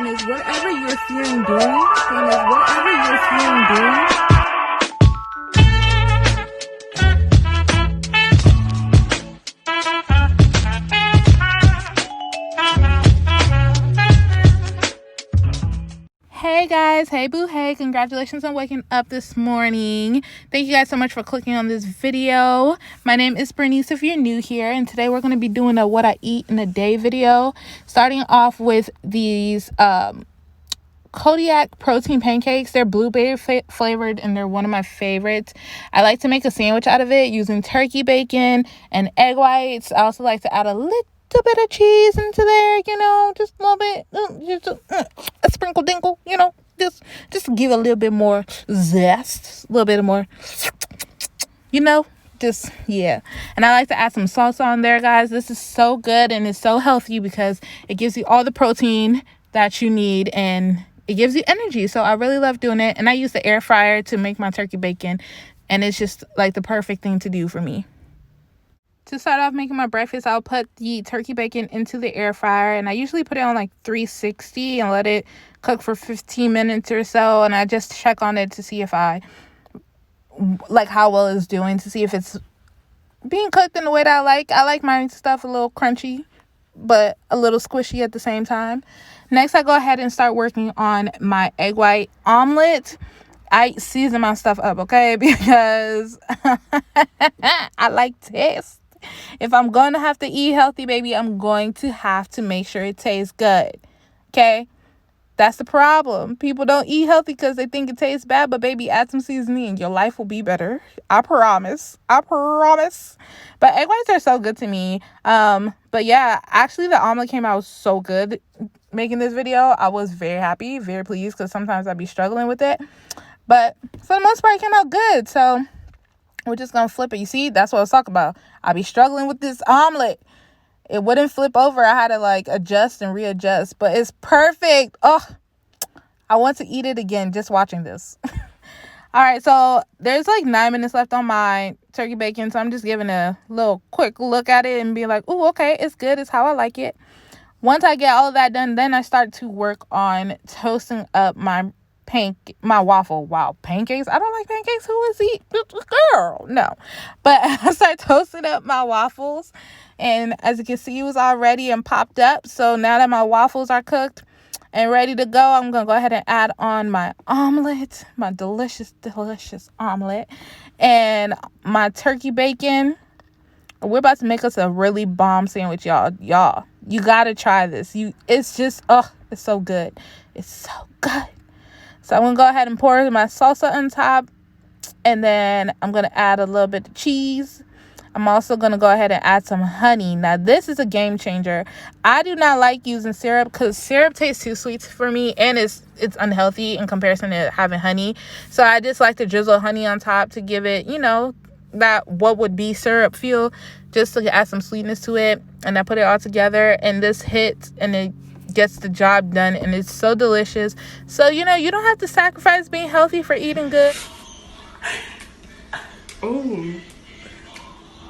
Same as whatever you're feeling doing. Same as whatever you're feeling doing. Hey guys, hey boo, hey, congratulations on waking up this morning. Thank you guys so much for clicking on this video. My name is Bernice if you're new here, and today we're going to be doing a what I eat in a day video. Starting off with these Kodiak protein pancakes. They're blueberry flavored and they're one of my favorites. I like to make a sandwich out of it using turkey bacon and egg whites. I also like to add a little bit of cheese into there, just a little bit, just a sprinkle dinkle, just to give a little bit more zest, a little bit more, yeah. And I like to add some salsa on there, guys. This is so good and it's so healthy because it gives you all the protein that you need and it gives you energy. So I really love doing it. And I use the air fryer to make my turkey bacon, and it's just like the perfect thing to do for me. To start off making my breakfast, I'll put the turkey bacon into the air fryer, and I usually put it on like 360 and let it cook for 15 minutes or so, and I just check on it to see if how well it's doing, to see if it's being cooked in the way that I like. I like my stuff a little crunchy, but a little squishy at the same time. Next, I go ahead and start working on my egg white omelet. I season my stuff up, okay, because I like taste. If I'm going to have to eat healthy, baby, I'm going to have to make sure it tastes good, okay? That's the problem. People don't eat healthy because they think it tastes bad, but baby, add some seasoning and your life will be better. I promise. But egg whites are so good to me. But yeah, actually the omelet came out so good making this video. I was very happy, very pleased, because sometimes I'd be struggling with it. But for the most part, it came out good. So we're just going to flip it. You see, that's what I was talking about. I be struggling with this omelet. It wouldn't flip over. I had to adjust and readjust, but it's perfect. Oh, I want to eat it again just watching this. All right, so there's 9 minutes left on my turkey bacon, so I'm just giving a little quick look at it and be like, oh, okay, it's good. It's how I like it. Once I get all of that done, then I start to work on toasting up my waffle. Wow, pancakes? I don't like pancakes. Who is he? Girl, no. But I start toasting up my waffles, and as you can see, it was all ready and popped up. So now that my waffles are cooked and ready to go, I'm gonna go ahead and add on my omelet, my delicious omelet, and my turkey bacon. We're about to make us a really bomb sandwich, y'all. You gotta try this. It's just, it's so good. It's so good. So I'm going to go ahead and pour my salsa on top. And then I'm going to add a little bit of cheese. I'm also going to go ahead and add some honey. Now, this is a game changer. I do not like using syrup because syrup tastes too sweet for me. And it's unhealthy in comparison to having honey. So I just like to drizzle honey on top to give it, that what would be syrup feel. Just to add some sweetness to it. And I put it all together. And this hits and it gets the job done, and it's so delicious. So you don't have to sacrifice being healthy for eating good. Oh,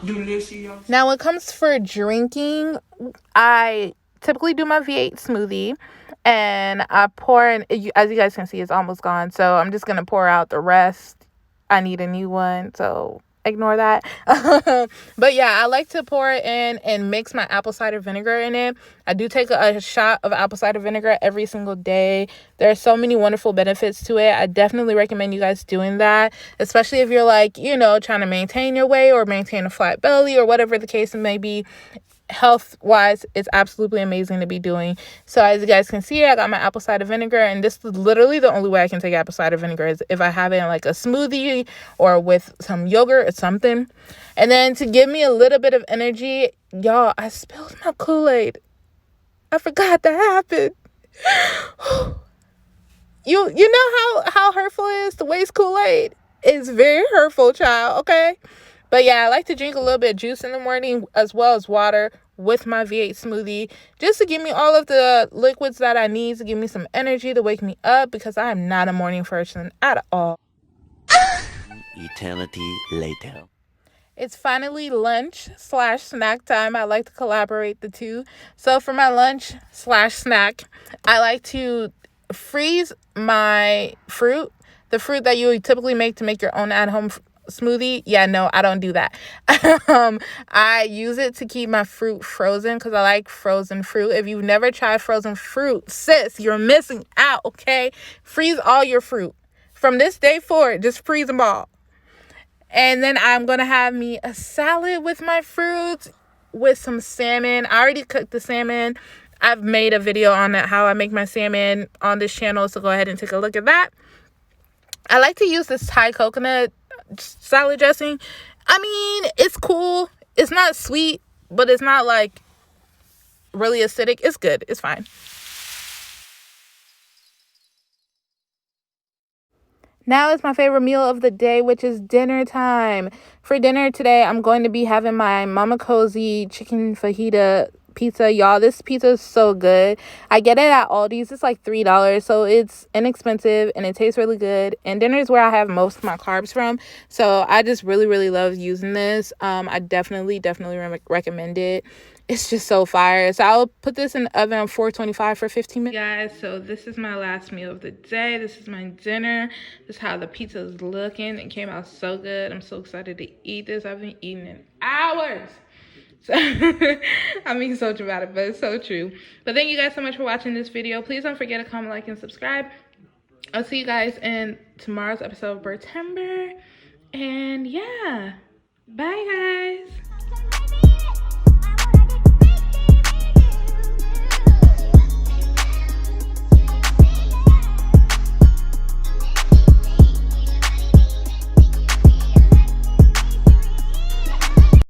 delicious. Now when it comes for drinking, I typically do my V8 smoothie, and I pour in, as you guys can see, it's almost gone, so I'm just gonna pour out the rest. I need a new one, so ignore that. But yeah, I like to pour it in and mix my apple cider vinegar in it. I do take a shot of apple cider vinegar every single day. There are so many wonderful benefits to it. I definitely recommend you guys doing that, especially if you're trying to maintain your weight or maintain a flat belly or whatever the case may be. Health wise, it's absolutely amazing to be doing. So as you guys can see, I got my apple cider vinegar, and this is literally the only way I can take apple cider vinegar is if I have it in a smoothie or with some yogurt or something. And then to give me a little bit of energy, y'all, I spilled my Kool-Aid. I forgot that happened. You know how hurtful it is to waste Kool-Aid? It's very hurtful, child, okay? But yeah, I like to drink a little bit of juice in the morning as well as water with my V8 smoothie, just to give me all of the liquids that I need to give me some energy to wake me up, because I am not a morning person at all. Eternity later. It's finally lunch slash snack time. I like to collaborate the two. So for my lunch slash snack, I like to freeze my fruit, the fruit that you would typically make to make your own at-home smoothie. Yeah, no, I don't do that. I use it to keep my fruit frozen because I like frozen fruit. If you've never tried frozen fruit, sis, you're missing out, okay? Freeze all your fruit. From this day forward, just freeze them all. And then I'm going to have me a salad with my fruits with some salmon. I already cooked the salmon. I've made a video on how I make my salmon on this channel, so go ahead and take a look at that. I like to use this Thai coconut salad dressing. I mean, it's cool. It's not sweet, but it's not like really acidic. It's good. It's fine. Now is my favorite meal of the day, which is dinner time. For dinner today, I'm going to be having my Mama Cozy chicken fajita pizza. Y'all, this pizza is so good. I get it at Aldi's. It's like $3, so it's inexpensive and it tastes really good. And dinner is where I have most of my carbs from, so I just really, really love using this. I definitely recommend it. It's just so fire. So I'll put this in the oven on 425 for 15 minutes. Guys, so this is my last meal of the day. This is my dinner. This is how the pizza is looking. It came out so good. I'm so excited to eat this. I've been eating in hours. So I'm being so dramatic, but it's so true. But thank you guys so much for watching this video. Please don't forget to comment, like, and subscribe. I'll see you guys in tomorrow's episode of September. And yeah, bye guys.